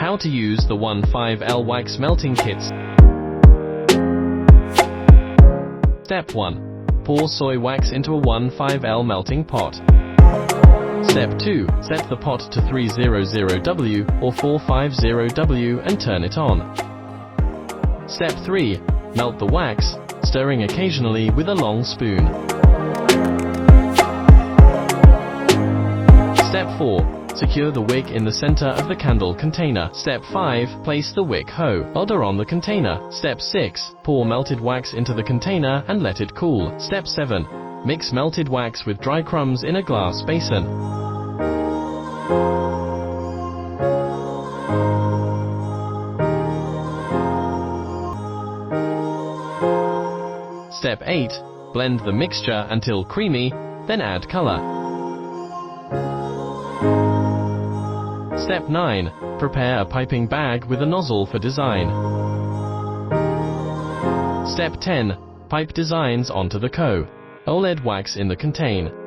How to use the 15L wax melting kits. Step 1. Pour soy wax into a 15L melting pot. Step 2. Set the pot to 300W or 450W and turn it on. Step 3. Melt the wax, stirring occasionally with a long spoon. Step 4. Secure the wick in the center of the candle container. Step 5. Place the wick holder on the container. Step 6. Pour melted wax into the container and let it cool. Step 7. Mix melted wax with dry crumbs in a glass basin. Step 8. Blend the mixture until creamy, then add color. Step 9. Prepare a piping bag with a nozzle for design. Step 10. Pipe designs onto the ToAuto wax in the container.